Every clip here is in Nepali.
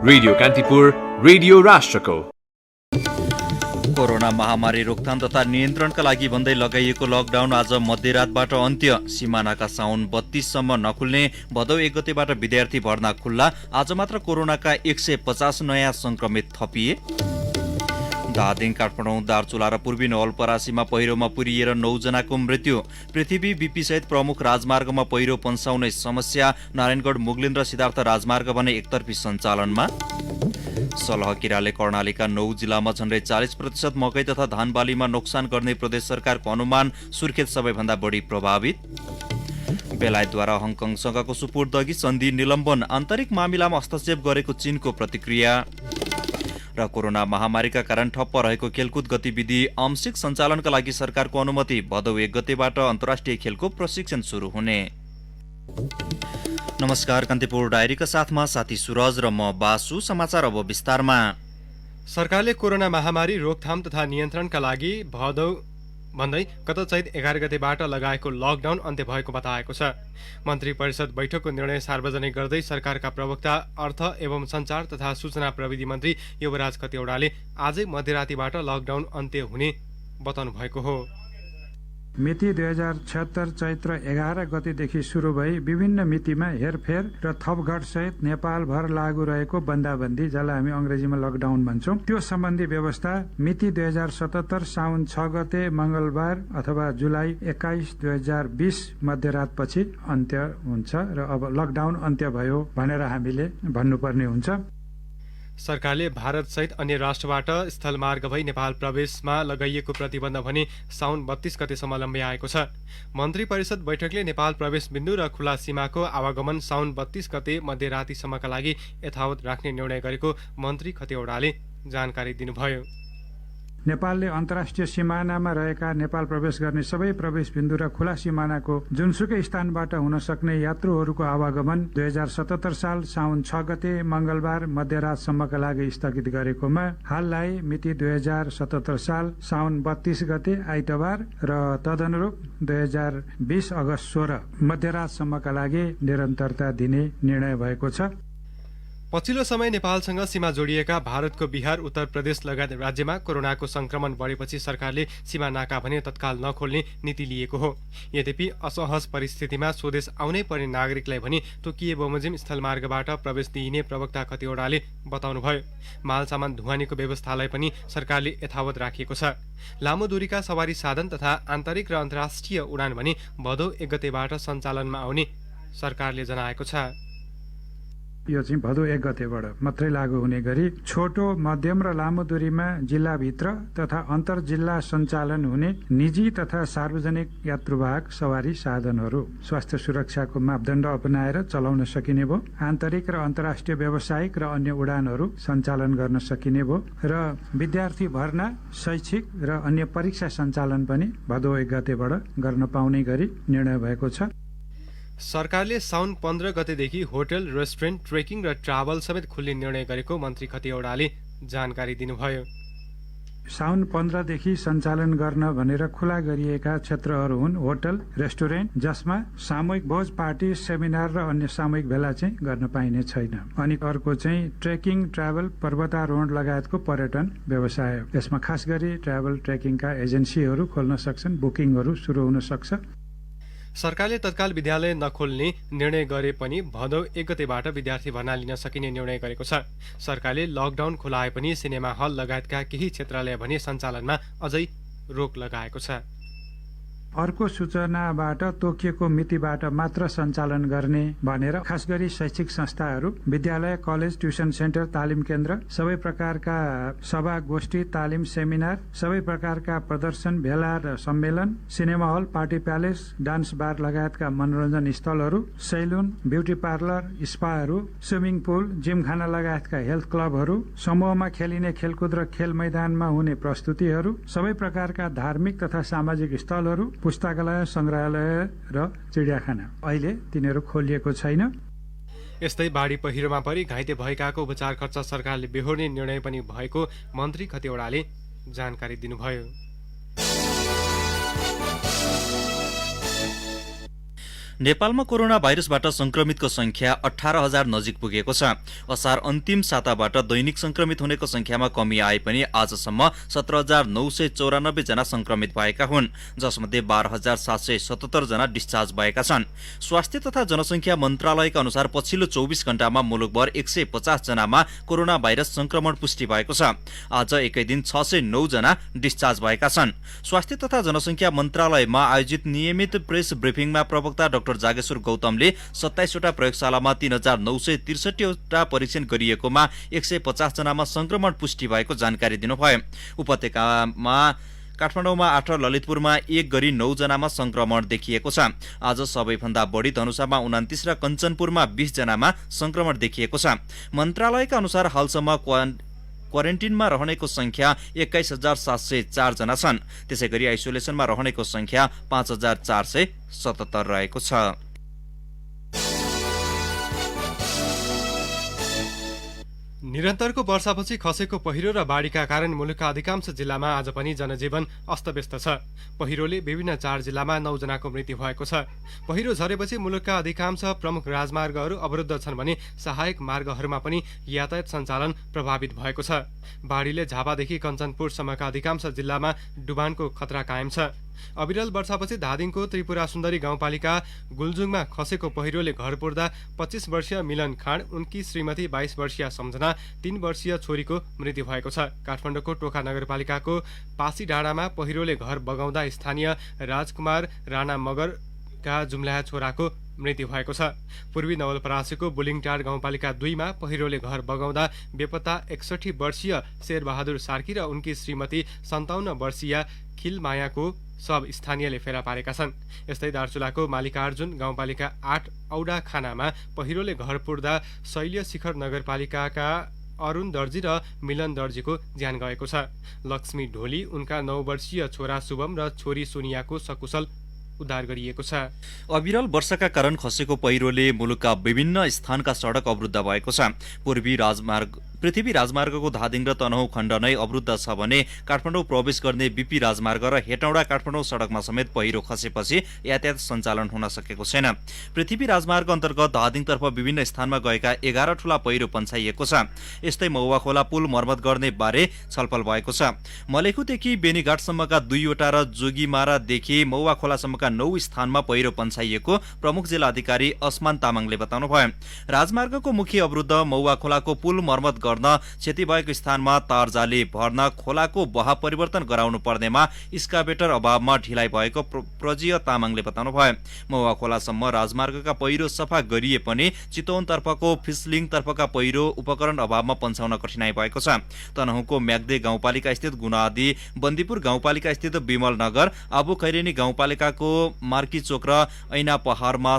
रेडियो कान्तिपुर, रेडियो राष्ट्रको। कोरोना महामारी रोकथाम तथा नियन्त्रणका लागि भन्दै लगाइएको लकडाउन आज मध्यरातबाट अन्त्य। सिमानाका साउन 32 सम्म नखुल्ने, भदौ 1 गतेबाट विद्यार्थी भर्ना खुल्ला। आज मात्र कोरोनाका 150 नयाँ संक्रमित थपिए। धादिङ, काठमाडौँ, दार्चुला र पूर्वी नवलपरासीमा पहिरोमा पुरिएर 9 जनाको मृत्यु। पृथ्वी बीपी सहित प्रमुख राजमार्गमा पहिरो पन्साउने समस्या। नारायणगढ, मुगलिन र सिद्धार्थ राजमार्ग भने एकतर्फी सञ्चालनमा। सलहकिराले कर्णालीका 9 जिल्लामा झण्डै 40% मकै तथा धान बालीमा नोक्सान गर्ने प्रदेश सरकारको अनुमान। सुर्खेत सबैभन्दा बढी प्रभावित। बेलायतद्वारा हङकङसँगको सुपुर्दगी सन्धि निलम्बन। आन्तरिक मामिलामा हस्तक्षेप गरेको चीनको प्रतिक्रिया। र कोरोना महामारीका कारण ठप्प रहेको खेलकुद गतिविधि आंशिक सञ्चालनका लागि सरकारको अनुमति। भदौ 1 गतेबाट अन्तर्राष्ट्रिय खेलको प्रशिक्षण सुरु हुने। नमस्कार, कान्तिपुर डायरीका साथमा साथी सुरज र म बासु। समाचार अब विस्तारमा। सरकारले कोरोना महामारी रोकथाम तथा नियन्त्रणका लागि भदौ भन्दै गत चैत 11 गतेबाट लगाएको लकडाउन अन्त्य भएको बताएको छ। मन्त्री परिषद बैठकको निर्णय सार्वजनिक गर्दै सरकारका प्रवक्ता अर्थ एवं सञ्चार तथा सूचना प्रविधि मन्त्री युवराज खतिवडाले आजै मध्यरातीबाट लकडाउन अन्त्य हुने बताउनु भएको हो। मिति 2076 चैत्र 11 गतेदेखि सुरु भई विभिन्न मितिमा हेरफेर र थपघट सहित नेपालभर लागू रहेको बन्दाबन्दी, जसलाई हामी अंग्रेजीमा लकडाउन भन्छौं, त्यो सम्बन्धी व्यवस्था मिति 2077 साउन 6 गते मंगलबार अथवा जुलाई 21, 2020 मध्यरातपछि अन्त्य हुन्छ र अब लकडाउन अन्त्य भयो भनेर हामीले भन्नुपर्ने हुन्छ। सरकारले भारत सहित अन्य राष्ट्रबाट स्थलमार्ग भई नेपाल प्रवेशमा लगाइएको प्रतिबन्ध भने साउन 32 गतेसम्म लम्ब्याएको छ। मन्त्री परिषद बैठकले नेपाल प्रवेश बिन्दु र खुला सीमाको आवागमन साउन 32 गते मध्यरातीसम्मका लागि यथावत राख्ने निर्णय गरेको मन्त्री खतिवडाले जानकारी दिनुभयो। नेपालले अन्तर्राष्ट्रिय सिमानामा रहेका नेपाल प्रवेश गर्ने सबै प्रवेश बिन्दु र खुला सिमानाको जुनसुकै स्थानबाट हुन सक्ने यात्रुहरूको आवागमन 2077 साल साउन 6 गते मंगलबार मध्यरातसम्मका लागि स्थगित गरेकोमा हाललाई मिति 2077 साल साउन 32 गते आइतबार र तदनुरूप 2020 अगस्त 16 मध्यरातसम्मका लागि निरन्तरता दिने निर्णय भएको छ। पछिल्लो समय नेपालसँग सीमा जोडिएका भारतको बिहार, उत्तर प्रदेश लगायत राज्यमा कोरोनाको संक्रमण बढेपछि सरकारले सीमा नाका भने तत्काल नखोल्ने नीति लिएको हो। यद्यपि असहज परिस्थितिमा स्वदेश आउनै पर्ने नागरिकलाई भने तोकिए बमोजिम स्थलमार्गबाट प्रवेश दिइने प्रवक्ता खतिवडाले बताउनुभयो। माल सामान ढुवानीको व्यवस्थालाई पनि सरकारले यथावत राखिएको छ। लामो दूरीका सवारी साधन तथा आन्तरिक र अन्तर्राष्ट्रिय उडान भने भदौ 1 गतेबाट सञ्चालनमा आउने सरकारले जनाएको छ। यो चाहिँ भदौ 1 गतेबाट मात्रै लागू हुने गरी छोटो, मध्यम र लामो दूरीमा जिल्लाभित्र तथा अन्तर जिल्ला सञ्चालन हुने निजी तथा सार्वजनिक यात्रुवाहक सवारी साधनहरू स्वास्थ्य सुरक्षाको मापदण्ड अपनाएर चलाउन सकिने भयो। आन्तरिक र अन्तर्राष्ट्रिय व्यावसायिक र अन्य उडानहरू सञ्चालन गर्न सकिने भयो र विद्यार्थी भर्ना, शैक्षिक र अन्य परीक्षा सञ्चालन पनि भदौ 1 गतेबाट गर्न पाउने गरी निर्णय भएको छ। सरकारले साउन 15 गतेदेखि होटल, रेस्टुरेन्ट, ट्रेकिङ र ट्राभल समेत खुल्ने निर्णय गरेको मन्त्री खतिवडाले जानकारी दिनुभयो। साउन 15 देखि सञ्चालन गर्न भनेर खुला गरिएका क्षेत्रहरू हुन् होटल, रेस्टुरेन्ट, जसमा सामूहिक भोज, पार्टी, सेमिनार र अन्य सामूहिक भेला चाहिँ गर्न पाइने छैन। अनि अर्को चाहिँ ट्रेकिङ, ट्राभल, पर्वतारोहण लगायतको पर्यटन व्यवसाय। यसमा खास गरी ट्राभल ट्रेकिङका एजेन्सीहरू खोल्न सक्छन्, बुकिङहरू सुरु हुन सक्छ। सरकारले तत्काल विद्यालय नखोल्ने निर्णय गरे पनि भदौ 1 गतेबाट विद्यार्थी भर्ना लिन सकिने निर्णय गरेको छ। सरकारले लकडाउन खोलाए पनि सिनेमा हल लगायतका केही क्षेत्रालय भने सञ्चालनमा अझै रोक लगाएको छ। अर्को सूचनाबाट तोकिएको मितिबाट मात्र सञ्चालन गर्ने भनेर खास गरी शैक्षिक संस्थाहरू, विद्यालय, कलेज, ट्युसन सेन्टर, तालिम केन्द्र, सबै प्रकारका सभा, गोष्ठी, तालिम, सेमिनार, सबै प्रकारका प्रदर्शन, भेला र सम्मेलन, cinema hall, party palace, dance bar लगायतका मनोरञ्जन स्थलहरू, सैलुन, ब्युटी पार्लर, स्पाहरू, स्विमिङ पुल, जिमखाना लगायतका हेल्थ क्लबहरू, समूहमा खेलिने खेलकुद र खेल मैदानमा हुने प्रस्तुतिहरू, सबै प्रकारका धार्मिक तथा सामाजिक स्थलहरू, पुस्तकालय, संग्रहालय र चिडियाखाना अहिले तिनीहरू खोलिएको छैन। यस्तै बाढी पहिरोमा परि घाइते भएकाको उपचार खर्च सरकारले बेहोर्ने निर्णय पनि भएको मन्त्री खतिवडाले जानकारी दिनुभयो। नेपालमा कोरोना भाइरसबाट संक्रमितको संख्या 18,000 नजिक पुगेको छ। असार अन्तिम साताबाट दैनिक संक्रमित हुनेको संख्यामा कमी आए पनि आजसम्म 17,994 जना संक्रमित भएका हुन्, जसमध्ये 12,777 जना डिस्चार्ज भएका छन्। स्वास्थ्य तथा जनसंख्या मन्त्रालयका अनुसार पछिल्लो 24 घण्टामा मुलुकभर 150 जनामा कोरोना भाइरस संक्रमण पुष्टि भएको छ। आज एकै दिन 609 जना डिस्चार्ज भएका छन्। स्वास्थ्य तथा जनसंख्या मन्त्रालयमा आयोजित नियमित प्रेस ब्रिफिङमा प्रवक्ता डाक्टर जागेश्वर गौतमले 27 वटा प्रयोगशालामा 3,963 वटा परीक्षण गरिएकोमा 150 जनामा संक्रमण पुष्टि भएको जानकारी दिनुभयो। उपत्यकामा काठमाडौँमा 8 र ललितपुरमा 1 गरी 9 जनामा संक्रमण देखिएको छ। आज सबैभन्दा बढी धनुषामा 29 र कञ्चनपुरमा 20 जनामा संक्रमण देखिएको छ। मन्त्रालयका अनुसार हालसम्म क्वारेन्टिनमा रहनेको संख्या 21,704 जना छन्। त्यसैगरी आइसोलेसनमा रहनेको संख्या 5,477 रहेको छ। निरन्तरको वर्षापछि खसेको पहिरो र बाढीका कारण मुलुकका अधिकांश जिल्लामा आज पनि जनजीवन अस्तव्यस्त छ। पहिरोले विभिन्न 4 जिल्लामा 9 जनाको मृत्यु भएको छ। पहिरो झरेपछि मुलुकका अधिकांश प्रमुख राजमार्गहरू अवरुद्ध छन् भने सहायक मार्गहरूमा पनि यातायात सञ्चालन प्रभावित भएको छ। बाढीले झापादेखि कञ्चनपुरसम्मका अधिकांश जिल्लामा डुबानको खतरा कायम छ। अविरल वर्षापछि धादिङको त्रिपुरा सुन्दरी गाउँपालिका गुल्जुङमा खसेको पहिरोले घर पुर्दा 25 वर्षीय मिलन खाँड, उनकी श्रीमती 22 वर्षीय सम्झना, 3 वर्षीय छोरीको मृत्यु भएको छ। काठमाडौँको टोखा नगरपालिकाको पासी डाँडामा पहिरोले घर बगाउँदा स्थानीय राजकुमार राणा मगरका जुम्ल्याहा छोराको मृत्यु भएको छ। पूर्वी नवलपरासीको बुलिङटार गाउँपालिका 2 मा पहिरोले घर बगाउँदा बेपत्ता 61 वर्षीय शेरबहादुर सार्की र उनकी श्रीमती 57 वर्षीय खिलमायाको सब स्थानीयले फेला पारेका छन्। यस्तै दार्चुलाको मालिकार्जुन गाउँपालिका 8 औडा खानामा पहिरोले घर पुर्दा शैल्य शिखर नगरपालिकाका अरुण दर्जी र मिलन दर्जीको ज्यान गएको छ। लक्ष्मी ढोली, उनका 9 वर्षीय छोरा शुभम र छोरी सोनियाको सकुशल उद्धार गरिएको छ। अविरल वर्षाका कारण खसेको पहिरोले मुलुकका विभिन्न स्थानका सडक अवरुद्ध भएको छ। पृथ्वी राजमार्गको धादिङ र तनहुँ खण्ड नै अवरुद्ध छ भने काठमाडौँ प्रवेश गर्ने बीपी राजमार्ग र हेटौँडा काठमाडौँ सडकमा समेत पहिरो खसेपछि यातायात सञ्चालन हुन सकेको छैन। पृथ्वी राजमार्ग अन्तर्गत धादिङतर्फ विभिन्न स्थानमा गएका 11 ठूला पहिरो पन्छाइएको छ। यस्तै मौवा खोला पुल मर्मत गर्ने बारे छलफल भएको छ। मलेखुदेखि बेनीघाटसम्मका 2 वटा र जोगीमारादेखि मौवा खोलासम्मका 9 स्थानमा पहिरो पन्छाइएको प्रमुख जिल्ला अधिकारी असमान तामाङले बताउनुभयो। राजमार्गको मुख्य अवरुद्ध मौवा खोलाको पुल मर्मत गर्न क्षति भएको स्थानमा तारजाली भर्न खोलाको बहाव परिवर्तन गराउनु पर्नेमा स्काभेटर अभावमा ढिलाइ भएको प्रजीय तामाङले बताउनुभयो। मौवा खोलासम्म राजमार्गका पहिरो सफा गरिए पनि चितवन तर्फको फिसलिङ तर्फका पहिरो उपकरण अभावमा पन्छाउन कठिनाइ भएको छ। तनहुँको म्याग्दे गाउँपालिका स्थित गुनादी, बन्दीपुर गाउँपालिका स्थित विमल नगर, आबु खैरेनी गाउँपालिकाको मार्की चोक र ऐना पहाडमा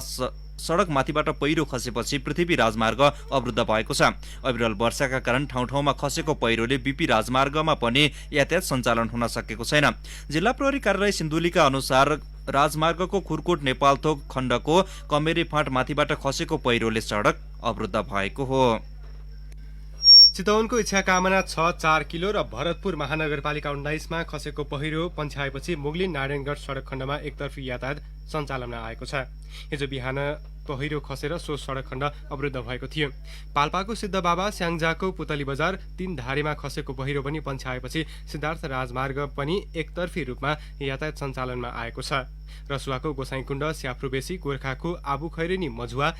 सडक माथिबाट पहिरो खसेपछि पृथ्वी राजमार्ग अवरुद्ध भएको छ। अविरल वर्षाका कारण ठाउँ ठाउँमा खसेको पहिरोले बीपी राजमार्गमा पनि यातायात सञ्चालन हुन सकेको छैन। जिल्ला प्रहरी कार्यालय सिन्धुलीका अनुसार राजमार्गको खुरकोट नेपालथोक खण्डको कमेरी फाँट माथिबाट खसेको पहिरोले सडक अवरुद्ध भएको हो। चितवनको इच्छा कामना 6-4 किलो र भरतपुर महानगरपालिका 19 मा खसेको पहिरो पन्छाएपछि मुगलिन नारायणगढ सडक खण्डमा एकतर्फी यातायात सञ्चालनमा आएको छ। हिजो बिहान पहिरो खसेर सो सडक खण्ड अवरुद्ध भएको थियो। पाल्पाको सिद्ध बाबा स्याङ्जाको पुतली बजार 3 धारेमा खसेको पहिरो पनि पन्छाएपछि सिद्धार्थ राजमार्ग पनि एकतर्फी रूपमा यातायात सञ्चालनमा आएको छ। रसुवाको गोसाइँकुण्ड, स्याफ्रुबेसी, गोर्खाको आबु खैरेनी मझुवा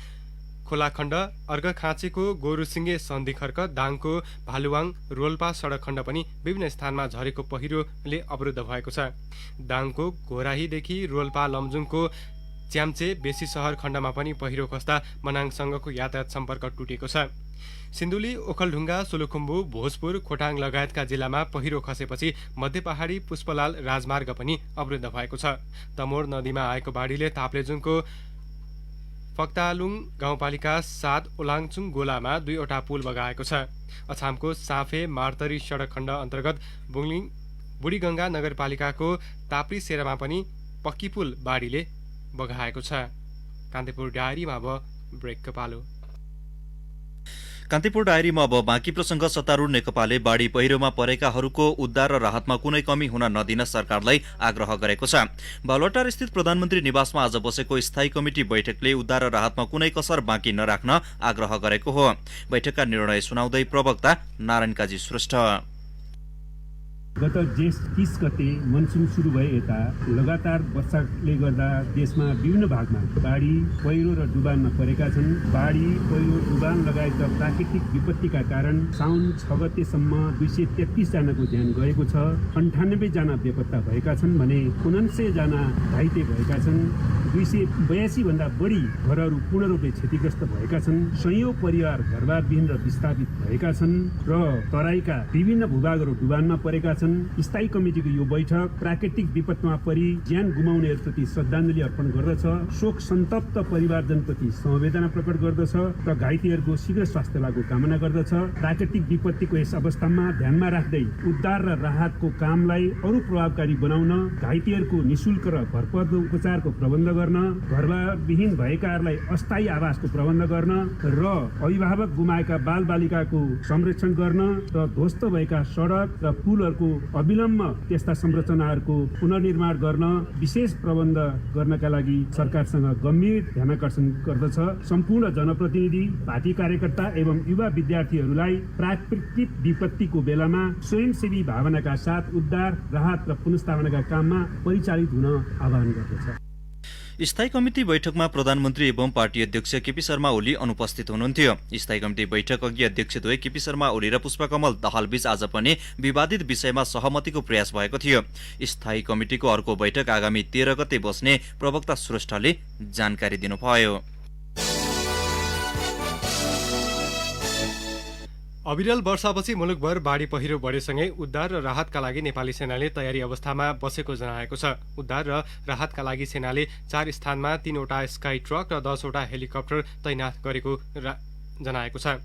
खोलाखण्ड, अर्घखाँचीको गोरुसिङ्गे सन्धिखर्क, दाङको भालुवाङ रोल्पा सडक खण्ड पनि विभिन्न स्थानमा झरेको पहिरोले अवरुद्ध भएको छ। दाङको घोराहीदेखि रोल्पा लमजुङको च्याम्चे बेसी सहर खण्डमा पनि पहिरो खस्दा मनाङसँगको यातायात सम्पर्क टुटेको छ। सिन्धुली, ओखलढुङ्गा, सोलुखुम्बु, भोजपुर, खोटाङ लगायतका जिल्लामा पहिरो खसेपछि मध्य पहाडी पुष्पलाल राजमार्ग पनि अवरुद्ध भएको छ। तमोर नदीमा आएको बाढीले ताप्लेजुङको फक्तालुङ गाउँपालिका 7 ओलाङचुङ गोलामा 2 वटा पुल बगाएको छ। अछामको साफे मार्तरी सडक खण्ड अन्तर्गत बुढीगङ्गा नगरपालिकाको ताप्री सेरामा पनि पक्की पुल बाढीले बगाएको छ। कान्तिपुर डायरीमा अब ब्रेकको पालो। कान्तिपुर डायरीमा अब बाँकी प्रसङ्ग। सत्तारूढ नेकपाले बाढी पहिरोमा परेकाहरूको उद्धार र राहतमा कुनै कमी हुन नदिन सरकारलाई आग्रह गरेको छ। बालुवाटार स्थित प्रधानमन्त्री निवासमा आज बसेको स्थायी कमिटी बैठकले उद्धार र राहतमा कुनै कसर बाँकी नराख्न आग्रह गरेको हो। बैठकका निर्णय सुनाउँदै प्रवक्ता नारायण काजी श्रेष्ठ, गत जेठ 30 गते मनसुन सुरु भए यता लगातार वर्षाले गर्दा देशमा विभिन्न भागमा बाढी पहिरो र डुबानमा परेका छन्। बाढी पहिरो डुबान लगायतका प्राकृतिक विपत्तिका कारण साउन 6 गतेसम्म 233 जनाको ज्यान गएको छ। 98 जना बेपत्ता भएका छन् भने 49 जना घाइते भएका छन्। 282 भन्दा बढी घरहरू पूर्ण रूपले क्षतिग्रस्त भएका छन्। सयौं परिवार घरबारविहीन र विस्थापित भएका छन् र तराईका विभिन्न भूभागहरू डुबानमा परेका छन्। स्थायी कमिटीको यो बैठक प्राकृतिक विपत्तिमा परि ज्यान गुमाउनेहरूप्रति श्रद्धाञ्जली अर्पण गर्दछ, शोक सन्तप्त परिवारजनप्रति समवेदना प्रकट गर्दछ र घाइतेहरूको शीघ्र स्वास्थ्य लाभको कामना गर्दछ। प्राकृतिक विपत्तिको यस अवस्थामा ध्यानमा राख्दै उद्धार र राहतको कामलाई अरू प्रभावकारी बनाउन, घाइतेहरूको निशुल्क र भरपर्दो उपचारको प्रबन्ध गर्न, घरबारविहीन भएकाहरूलाई अस्थायी आवासको प्रबन्ध गर्न र अभिभावक गुमाएका बालबालिकाको संरक्षण गर्न र ध्वस्त भएका सडक र पुलहरूको अविलम्ब त्यस्ता संरचनाहरूको पुनर्निर्माण गर्न विशेष प्रबन्ध गर्नका लागि सरकारसँग गम्भीर ध्यानाकर्षण गर्दछ। सम्पूर्ण जनप्रतिनिधि, पार्टी कार्यकर्ता एवं युवा विद्यार्थीहरूलाई प्राकृतिक विपत्तिको बेलामा स्वयंसेवी भावनाका साथ उद्धार, राहत र पुनर्स्थापनाका काममा परिचालित हुन आह्वान गर्दछ। स्थायी कमिटी बैठकमा प्रधानमन्त्री एवं पार्टी अध्यक्ष केपी शर्मा ओली अनुपस्थित हुनुहुन्थ्यो। स्थायी कमिटी बैठक अघि अध्यक्षद्वय केपी शर्मा ओली र पुष्पकमल दाहालबीच आज पनि विवादित विषयमा सहमतिको प्रयास भएको थियो। स्थायी कमिटीको अर्को बैठक आगामी 13 गते बस्ने प्रवक्ता श्रेष्ठले जानकारी दिनुभयो। अविरल वर्षापछि मुलुकभर बाढी पहिरो बढेसँगै उद्धार र राहतका लागि नेपाली सेनाले तयारी अवस्थामा बसेको जनाएको छ। उद्धार र राहतका लागि सेनाले 4 स्थानमा 3 वटा स्काई ट्रक र 10 वटा हेलिकप्टर तैनाथ गरेको जनाएको छ।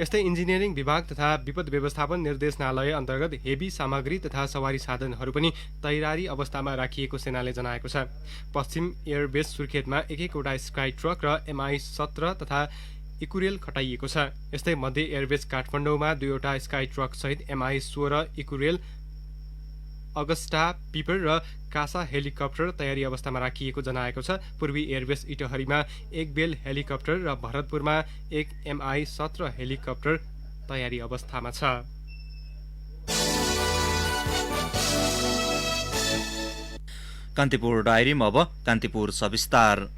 यस्तै इन्जिनियरिङ विभाग तथा विपद व्यवस्थापन निर्देशनालय अन्तर्गत हेभी सामग्री तथा सवारी साधनहरू पनि तयारी अवस्थामा राखिएको सेनाले जनाएको छ। पश्चिम एयरबेस सुर्खेतमा 1 वटा स्काई ट्रक र MI-17 तथा इकुरेल खटाइएको छ। यस्तै मध्य एयरबेस काठमाडौँमा 2 वटा स्काई ट्रक सहित MI-16 इकुरेल, अगस्टा, पिपर र कासा हेलिकप्टर तयारी अवस्थामा राखिएको जनाएको छ। पूर्वी एयरबेस इटहरीमा 1 बेल हेलिकप्टर र भरतपुरमा 1 MI-17 हेलिकप्टर तयारी अवस्थामा छ। कान्तिपुर डायरीमा अब कान्तिपुर सविस्तार।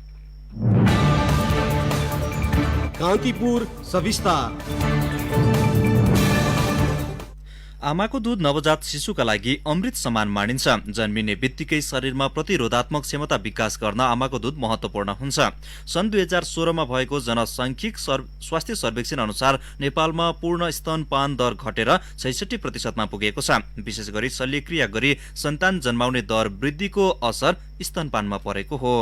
कान्तिपुर सविस्तार। आमाको दूध नवजात शिशुका लागि अमृत समान मानिन्छ। जन्मिने बित्तिकै शरीरमा प्रतिरोधात्मक क्षमता विकास गर्न आमाको दूध महत्वपूर्ण हुन्छ। सन् 2016मा भएको जनसांख्यिक स्वास्थ्य सर्वेक्षण अनुसार नेपालमा पूर्ण स्तनपान दर घटेर 66% पुगेको छ। विशेष गरी शल्यक्रिया गरी सन्तान जन्माउने दर वृद्धिको असर स्तनपानमा परेको हो।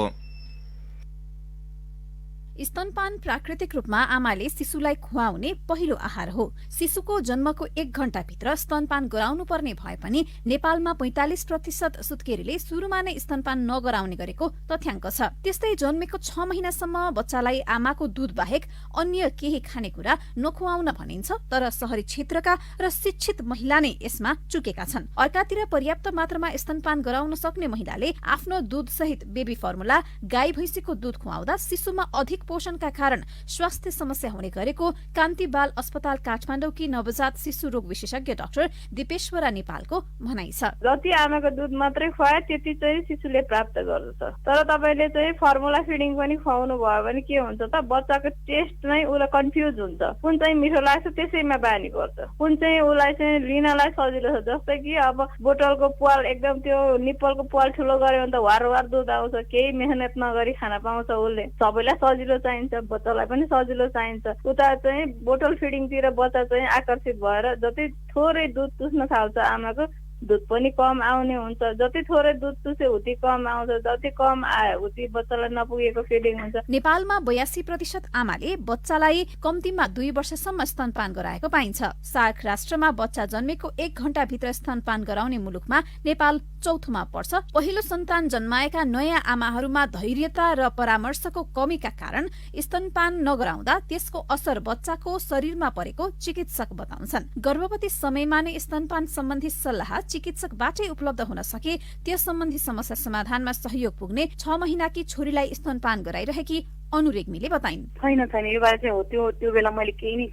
स्तनपान प्राकृतिक रूपमा आमाले शिशुलाई खुवाउने पहिलो आहार हो। शिशुको जन्मको 1 घण्टाभित्र स्तनपान गराउनु पर्ने भए पनि नेपालमा 45% सुत्केरीले सुरुमा नै स्तनपान नगराउने गरेको तथ्याङ्क छ। त्यस्तै जन्मेको 6 महिनासम्म बच्चालाई आमाको दूध बाहेक अन्य केही खानेकुरा नखुवाउन भनिन्छ, तर शहरी क्षेत्रका र शिक्षित महिला नै यसमा चुकेका छन्। अर्कातिर पर्याप्त मात्रामा स्तनपान गराउन सक्ने महिलाले आफ्नो दूध सहित बेबी फर्मुला, गाई भैँसीको दूध खुवाउँदा शिशुमा अधिक पोषणका कारण स्वास्थ्य समस्या हुने गरेको कान्ति बाल अस्पताल काठमाडौँकी नवजात शिशु रोग विशेषज्ञ डाक्टर दिपेश्वरा नेपालको भनाइ छ। जति आमाको दूध मात्रै खुवाए त्यति चाहिँ शिशुले प्राप्त गर्दछ। तर तपाईले चाहिँ फर्मुला फिडिङ पनि खुवाउनु भयो भने के हुन्छ त, बच्चाको टेस्ट नै उसलाई कन्फ्युज हुन्छ। कुन चाहिँ मिठो लाग्छ त्यसैमा बानी पर्छ, कुन चाहिँ उसलाई चाहिँ लिनलाई सजिलो छ। जस्तै कि अब बोतलको पाल एकदम त्यो निप्पलको पाल ठुलो गर्यो भने त वार दूध आउँछ, केही मेहनत नगरी खान पाउँछ उसले। सबैलाई सजिलो चाहिन्छ, बच्चालाई पनि सजिलो चाहिन्छ। उता चाहिँ बोतल फिडिङतिर बच्चा चाहिँ आकर्षित भएर जति थोरै दूध चुस्न थाल्छ आमाको दुध पनि कम आउने हुन्छ। जति थोरै दुध चुसे उति कम आउँछ, जति कम आयो उति बच्चालाई नपुगेको फिडिङ हुन्छ। नेपालमा 82% आमाले बच्चालाई कम्तीमा 2 वर्षसम्म स्तनपान गराएको पाइन्छ। सार्क राष्ट्रमा बच्चा जन्मेको 1 घण्टाभित्र स्तनपान गराउने मुलुकमा नेपाल चौथोमा पर्छ। पहिलो सन्तान जन्माएका नयाँ आमाहरूमा धैर्यता र परामर्शको कमीका कारण स्तनपान नगराउँदा त्यसको असर बच्चाको शरीरमा परेको चिकित्सक बताउँछन्। गर्भवती समयमा नै स्तनपान सम्बन्धी सल्लाह चिकित्सकबाटै उपलब्ध हुन सके त्यस सम्बन्धी समस्या समाधानमा सहयोग पुग्ने 6 महिनाकी छोरीलाई स्तनपान गराइरहेकी अनु रेग्मीले बताइन्। छैन यो बारे चाहिँ हो त्यो बेला मैले केही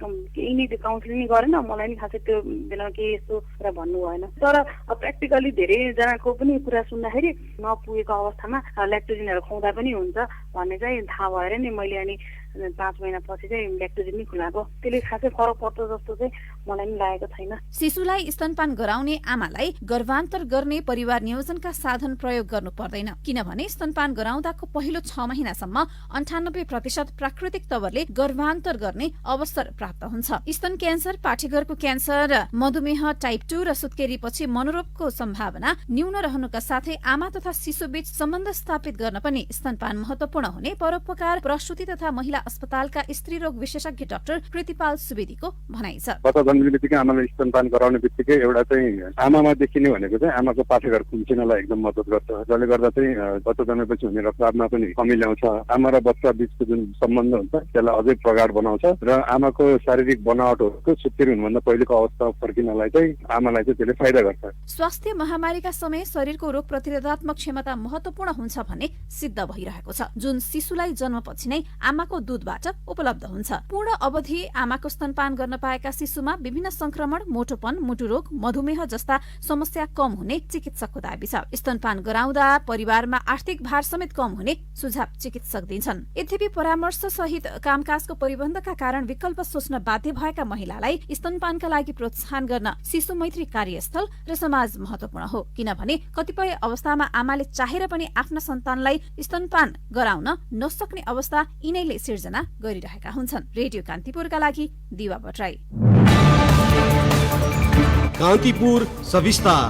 नै त्यो काउन्सिलिङ नि गरेन, मलाई नि खासै त्यो बेलामा केही यस्तो कुरा भन्नु भएन। तर प्र्याक्टिकली धेरैजनाको पनि कुरा सुन्दाखेरि नपुगेको अवस्थामा ल्याक्टोजिनहरू खुवाउँदा पनि हुन्छ भन्ने चाहिँ थाहा भएर नि मैले अनि 5 महिनापछि चाहिँ ल्याक्टोजिन नि खुलाएको। त्यसले खासै फरक पर्छ जस्तो चाहिँ मलाई नि लागेको छैन। शिशुलाई स्तनपान गराउने आमालाई गर्भान्तर गर्ने परिवार नियोजनका साधन प्रयोग गर्नु पर्दैन, किनभने स्तनपान गराउँदाको पहिलो 6 महिनासम्म 98% प्राकृतिक तवरले गर्भान्तर गर्ने अवसर प्राप्त हुन्छ। स्तन क्यान्सर, पाठेघरको क्यान्सर, मधुमेह टाइप 2 र सुत्केरीपछि मनोरोगको सम्भावना न्यून रहनुका साथै आमा तथा शिशुबीच सम्बन्ध स्थापित गर्न पनि स्तनपान महत्वपूर्ण हुने परोपकार प्रसुति तथा महिला अस्पतालका स्त्री रोग विशेषज्ञ डाक्टर कृतिपाल सुवेदीको भनाइ छ। बच्चा जन्मिने बित्तिकै आमाले स्तनपान गराउने बित्तिकै एउटा चाहिँ आमामा देखिने भनेको चाहिँ आमाको पाठेघर खुम्चिनलाई एकदम मद्दत गर्छ, जसले गर्दा चाहिँ बच्चा जन्मेपछि हुने रक्तचापमा पनि कमी ल्याउँछ। आमा र बच्चा बीचको जुन सम्बन्ध हुन्छ त्यसलाई अझै प्रगाढ बनाउँछ र आमाको शारीरिक बनावटहरूको सुत्केरी हुनुभन्दा पहिलेको अवस्था फर्किनलाई चाहिँ आमालाई चाहिँ त्यसले फाइदा गर्छ। स्वास्थ्य महामारीका समय शरीरको रोग प्रतिरोधात्मक क्षमता महत्वपूर्ण हुन्छ भन्ने सिद्ध भइरहेको छ, जुन शिशुलाई जन्मपछि नै आमाको दूधबाट उपलब्ध हुन्छ। पूर्ण अवधि आमाको स्तनपान गर्न पाएका शिशुमा विभिन्न संक्रमण, मोटोपन, मुटुरोग, मधुमेह जस्ता समस्या कम हुने चिकित्सकको दाबी छ। स्तनपान गराउँदा परिवारमा आर्थिक भार समेत कम हुने सुझाव चिकित्सक दिन्छन्। यद्यपि परामर्श सहित कामकाजको परिबन्धका कारण विकल्प सोच्न बाध्य भएका महिलालाई स्तनपानका लागि प्रोत्साहन गर्न शिशु मैत्री कार्यस्थल र समाज महत्वपूर्ण हो, किनभने कतिपय अवस्थामा आमाले चाहेर पनि आफ्ना सन्तानलाई स्तनपान गराउन नसक्ने अवस्था यिनैले सिर्जना गरिरहेका हुन्छन्। रेडियो कान्तिपुरका लागि दिवा भट्टराई। कान्तिपुर सविस्तार।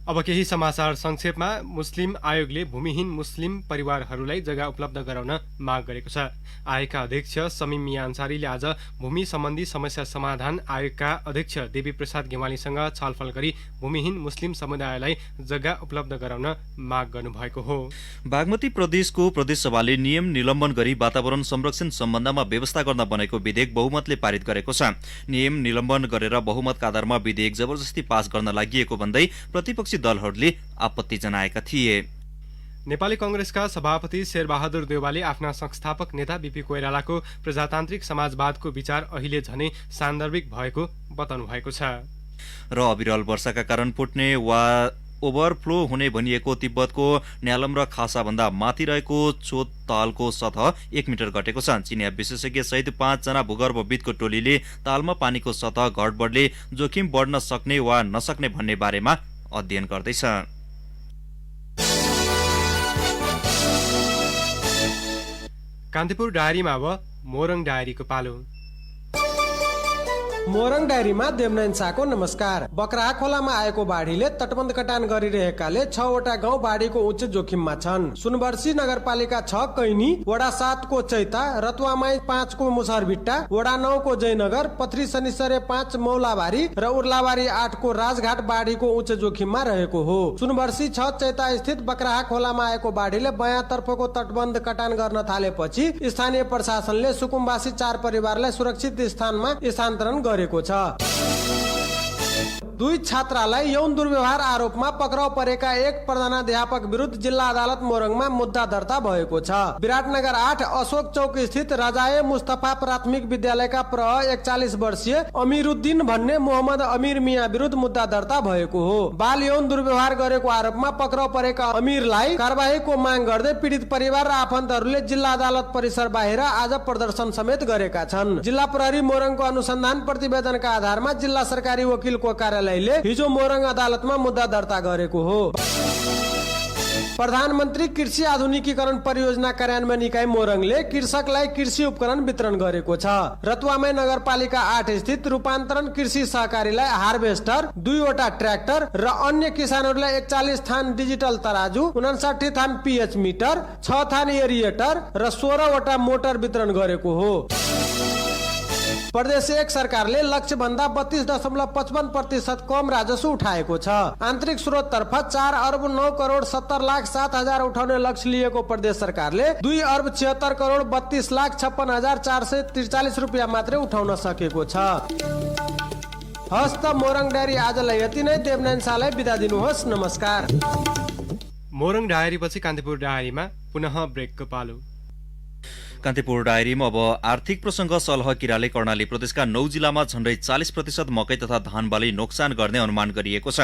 अब केही समाचार संक्षेपमा। मुस्लिम आयोगले भूमिहीन मुस्लिम परिवारहरूलाई जग्गा उपलब्ध गराउन माग गरेको छ। आयोगका अध्यक्ष समीम मिया अन्सारीले आज भूमि सम्बन्धी समस्या समाधान आयोगका अध्यक्ष देवी प्रसाद गेवालीसँग छलफल गरी भूमिहीन मुस्लिम समुदायलाई जग्गा उपलब्ध गराउन माग गर्नुभएको हो। बागमती प्रदेशको प्रदेशसभाले नियम निलम्बन गरी वातावरण संरक्षण सम्बन्धमा व्यवस्था गर्न बनेको विधेयक बहुमतले पारित गरेको छ। नियम निलम्बन गरेर बहुमतका आधारमा विधेयक जबरजस्ती पास गर्न लागि भन्दै प्रतिपक्षी दलहरूले आपत्ति जनाएका थिए। नेपाली कांग्रेसका सभापति शेरबहादुर देउवाले आफ्ना संस्थापक नेता बीपी कोइरालाको प्रजातान्त्रिक समाजवादको विचार अहिले झनै सान्दर्भिक भएको बताउनु भएको छ। र अविरल वर्षाका कारण फुट्ने वा ओभरफ्लो हुने भनिएको तिब्बतको न्यालम र खासा भन्दा माथि रहेको चोत तालको सतह 1 मिटर घटेको छ। चिनिया विशेषज्ञ सहित 5 जना भूगर्भविदको टोलीले तालमा पानीको सतह घटबढले जोखिम बढ्न सक्ने वा नसक्ने भन्ने बारेमा अध्ययन गर्दैछ। कान्तिपुर डायरीमा अब मोरङ डायरीको पालो। मोरङ डायरीमा देवनारायण शाहको नमस्कार। बक्राहा खोलामा आएको बाढीले तटबन्ध कटान गरिरहेकाले 6 वटा गाउँ बाढीको उच्च जोखिममा छन्। सुनवर्सी नगरपालिका 6 कैनी, वडा 7 को चैता, रतुवामाई 5 को मुसहरभिट्टा, वडा 9 को जयनगर, पथरी शनिसरे 5 मौलाबारी र उर्लाबारी 8 को राजघाट बाढीको उच्च जोखिममा रहेको हो। सुनवर्सी 6 चैता स्थित बक्राहा खोलामा आएको बाढीले बयाँतर्फको तटबन्ध कटान गर्न थालेपछि स्थानीय प्रशासनले सुकुम्बासी 4 परिवारलाई सुरक्षित स्थानमा स्थानान्तरण गरेको छ। 2 छात्रालाई यौन दुर्व्यवहार आरोपमा पक्राउ परेका 1 प्रधानाध्यापक विरुद्ध जिल्ला अदालत मोरङमा मुद्दा दर्ता भएको छ। विराटनगर 8 अशोक चौक स्थित रजाए मुस्तफा प्राथमिक विद्यालयका प्रह 41 वर्षीय अमिरुद्दिन भन्ने मोहम्मद अमीर मिया विरुद्ध मुद्दा दर्ता भएको हो। बाल यौन दुर्व्यवहार गरेको आरोपमा पक्राउ परेका अमीरलाई कारबाहीको माग गर्दै पीडित परिवार र आफन्तहरूले जिल्ला अदालत परिसर बाहिर आज प्रदर्शन समेत गरेका छन्। जिल्ला प्रहरी मोरङको अनुसन्धान प्रतिवेदनका आधारमा जिल्ला सरकारी वकिलको कार्यालय हिजो मोरङ अदालतमा मुद्दा दर्ता गरेको हो। प्रधानमन्त्री कृषि आधुनिकीकरण परियोजना कार्यान्वयन इकाइ मोरङले कृषकलाई कृषि उपकरण वितरण गरेको छ। रतुवामै नगरपालिका 8 स्थित रूपान्तरण कृषि सहकारीलाई हार्भेस्टर, 2वटा ट्र्याक्टर र अन्य किसानहरूलाई 41 थान डिजिटल तराजु, 59 थान पीएच मिटर, 6 थान एरिएटर र 16वटा मोटर वितरण गरेको हो। प्रदेश 1 सरकारले लक्ष्य भन्दा 32.55% कम राजस्व उठाएको छ। आन्तरिक स्रोततर्फ 4 अर्ब 9 करोड 70 लाख 7 हजार उठाउने लक्ष्य लिएको प्रदेश सरकारले 2 अर्ब 76 करोड 32 लाख 56 हजार 443 रुपियाँ मात्रै उठाउन सकेको छ। हस्त मोरङ डायरी आजलाई यति नै। देवनारायण शाहलाई बिदा दिनुहोस्। नमस्कार। मोरङ डायरीपछि कान्तिपुर डायरीमा पुनः ब्रेकको पालो। कान्तिपुर डायरीमा अब आर्थिक प्रसङ्ग सलह किराले कर्णाली प्रदेशका 9 जिल्लामा झण्डै 40% मकै तथा धान बाली नोक्सान गर्ने अनुमान गरिएको छ।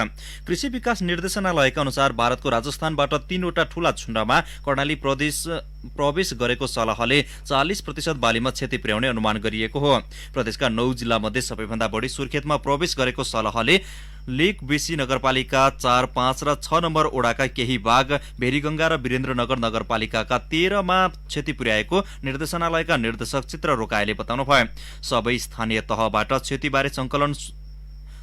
कृषि विकास निर्देशनालयका अनुसार भारतको राजस्थानबाट 3वटा ठूला झुण्डमा कर्णाली प्रवेश गरेको सलहले 40% बालीमा क्षति पुर्याउने अनुमान गरिएको हो। प्रदेशका 9 जिल्लामध्ये सबैभन्दा बढी सुर्खेतमा प्रवेश गरेको सलहले लेक बेसी नगरपालिका 4, 5 र 6 नम्बर ओडाका केही भाग, भेरीगंगा र वीरेन्द्रनगर नगरपालिकाका 13 मा क्षति पुर्याएको निर्देशनालयका निर्देशक चित्र रोकाएले बताउनुभयो। सबै स्थानीय तहबाट क्षतिबारे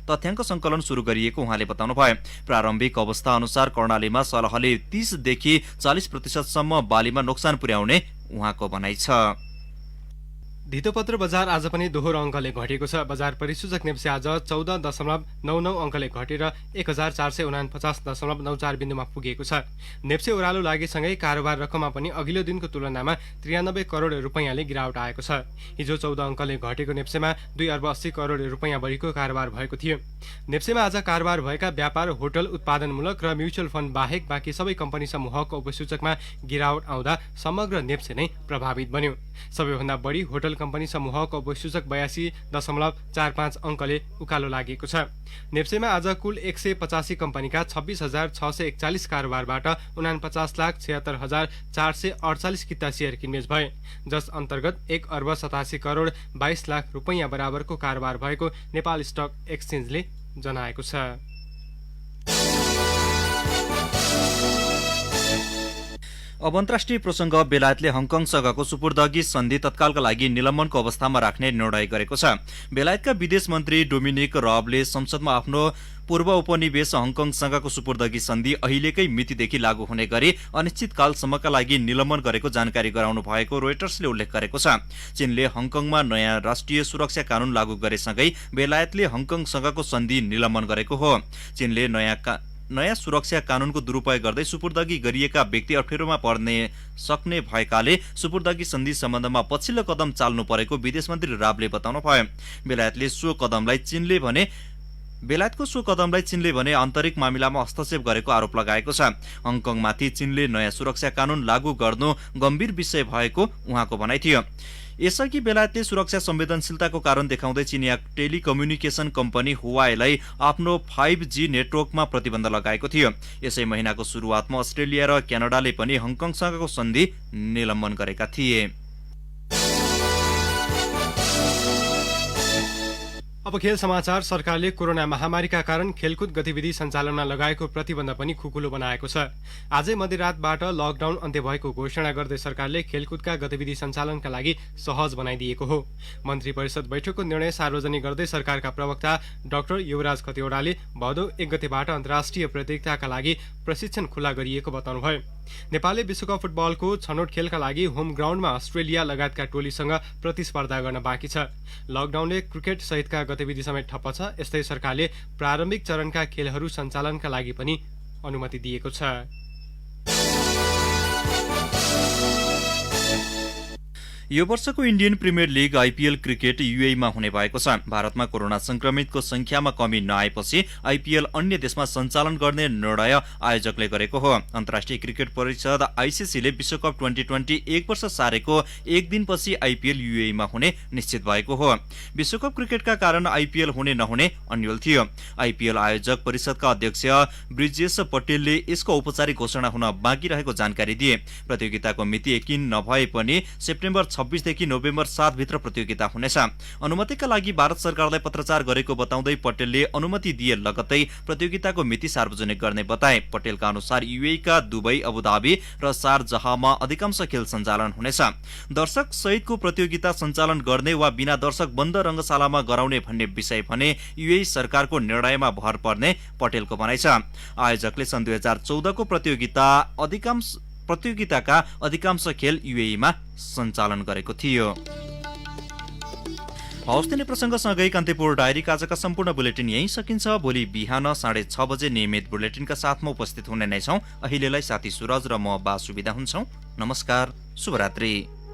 तथ्याङ्क संकलन सुरु गरिएको उहाँले बताउनुभयो। प्रारम्भिक अवस्था अनुसार कर्णालीमा सलहले 30 देखि 40% सम्म बालीमा नोक्सान पुर्याउने उहाँको भनाइ छ। धितोपत्र बजार आज पनि दोहोरो अङ्कले घटेको छ। बजार परिसूचक नेप्से आज 14.99 अङ्कले घटेर 1449.94 बिन्दुमा पुगेको छ। नेप्से ओह्रालो लागेसँगै कारोबार रकममा पनि अघिल्लो दिनको तुलनामा 93 करोड रुपैयाँले गिरावट आएको छ। हिजो 14 अङ्कले घटेको नेप्सेमा 2 अर्ब 80 करोड रुपैयाँ बढीको कारोबार भएको थियो। नेप्सेमा आज कारोबार भएका व्यापार, होटल, उत्पादनमूलक र म्युचुअल फन्ड बाहेक बाँकी सबै कम्पनी समूहको उपसूचकमा गिरावट आउँदा समग्र नेप्से नै प्रभावित बन्यो। सबैभन्दा बढी होटल कम्पनी समूहको उपसूचक 82.45 अङ्कले उकालो लागेको छ। नेप्सेमा आज कुल 185 कम्पनीका 26,641 कारोबारबाट 49,76,448 किता सेयर किनबेच भए, जस अन्तर्गत 1 अर्ब 87 करोड 22 लाख रुपैयाँ बराबरको कारोबार भएको नेपाल स्टक एक्सचेन्जले जनाएको छ। अब अन्तर्राष्ट्रिय प्रसङ्ग। बेलायतले हङकङसँगको सुपुर्दगी सन्धि तत्कालका लागि निलम्बनको अवस्थामा राख्ने निर्णय गरेको छ। बेलायतका विदेश मन्त्री डोमिनिक रबले संसदमा आफ्नो पूर्व उपनिवेश हङकङसँगको सुपुर्दगी सन्धि अहिलेकै मितिदेखि लागू हुने गरी अनिश्चितकालसम्मका लागि निलम्बन गरेको जानकारी गराउनु भएको रोयटर्सले उल्लेख गरेको छ। चीनले हङकङमा नयाँ राष्ट्रिय सुरक्षा कानून लागू गरेसँगै बेलायतले हङकङसँगको सन्धि निलम्बन गरेको हो। चीनले नयाँ सुरक्षा कानूनको दुरुपयोग गर्दै सुपुर्दगी गरिएका व्यक्ति अप्ठ्यारोमा पर्ने सक्ने भएकाले सुपुर्दगी सन्धि सम्बन्धमा पछिल्लो कदम चाल्नु परेको विदेश मन्त्री राबले बताउनु भयो। बेलायतको सो कदमलाई चीनले भने आन्तरिक मामिलामा हस्तक्षेप गरेको आरोप लगाएको छ। हङकङमाथि चीनले नयाँ सुरक्षा कानून लागू गर्नु गम्भीर विषय भएको उहाँको भनाइ थियो। यसअघि बेलायतले सुरक्षा संवेदनशीलताको कारण देखाउँदै चिनिया टेलिकम्युनिकेसन कम्पनी हुवाईलाई आफ्नो 5G नेटवर्कमा प्रतिबन्ध लगाएको थियो। यसै महिनाको सुरुवातमा अस्ट्रेलिया र क्यानाडाले पनि हङकङसँगको सन्धि निलम्बन गरेका थिए। अब खेल समाचार। सरकारले कोरोना महामारीका कारण खेलकुद गतिविधि सञ्चालनमा लगाएको प्रतिबन्ध पनि खुकुलो बनाएको छ। आजै मध्यरातबाट लकडाउन अन्त्य भएको घोषणा गर्दै सरकारले खेलकुदका गतिविधि सञ्चालनका लागि सहज बनाइदिएको हो। मन्त्री परिषद बैठकको निर्णय सार्वजनिक गर्दै सरकारका प्रवक्ता डाक्टर युवराज खतिवड़ाले भदौ 1 गतेबाट अन्तर्राष्ट्रिय प्रतियोगिताका लागि प्रशिक्षण खुला गरिएको बताउनुभयो। नेपालले विश्वकप फुटबलको छनौट खेलका लागि होम ग्राउन्डमा अस्ट्रेलिया लगायतका टोलीसँग प्रतिस्पर्धा गर्न बाँकी छ। लकडाउनले क्रिकेट सहितका गतिविधि समेत ठप्प छ। यस्तै सरकारले प्रारम्भिक चरणका खेलहरू सञ्चालनका लागि पनि अनुमति दिएको छ। यो वर्षको Indian Premier League IPL cricket यूएईमा हुने भएको छ। भारतमा कोरोना संक्रमितको संख्यामा कमी नआएपछि आइपीएल अन्य देशमा सञ्चालन गर्ने निर्णय आयोजकले गरेको हो। अन्तर्राष्ट्रिय क्रिकेट परिषद आईसीसीले विश्वकप 2020 एक वर्ष सारेको एक दिनपछि आइपीएल यूएईमा हुने निश्चित भएको हो। विश्वकप क्रिकेटका कारण आइपीएल हुने नहुने अन्यल थियो। आइपीएल आयोजक परिषदका अध्यक्ष ब्रिजेश पटेलले यसको औपचारिक घोषणा हुन बाँकी रहेको जानकारी दिए। प्रतियोगिताको मिति यकिन नभए पनि सेप्टेम्बर 26 देखि नोभेम्बर 7 भित्र प्रतियोगिता हुनेछ। अनुमतिका लागि भारत सरकारलाई पत्रचार गरेको बताउँदै पटेलले अनुमति दिए लगत्तै प्रतियोगिताको मिति सार्वजनिक गर्ने बताए। पटेलका अनुसार यूएई का दुबई, अबुधाबी र शारजाहमा अधिकांश खेल सञ्चालन हुनेछ। दर्शक सहितको प्रतियोगिता सञ्चालन गर्ने वा बिना दर्शक बन्द रंगशालामा गराउने भन्ने विषय भने यूएई सरकारको निर्णयमा भर पर्ने पटेलको भनाइ छ। आयोजकले सन् 2014 को प्रतियोगिताका अधिकांश खेल यूएईमा सञ्चालन गरेको थियो। हवस् त प्रसङ्गसँगै कान्तिपुर डायरीका आजका सम्पूर्ण बुलेटिन यही सकिन्छ। भोलि बिहान 6:30 बजे नियमित बुलेटिनका साथमा उपस्थित हुने नै छौं। अहिलेलाई साथी सुरज र म बासु बिदा हुन्छौं। नमस्कार, शुभरात्रि।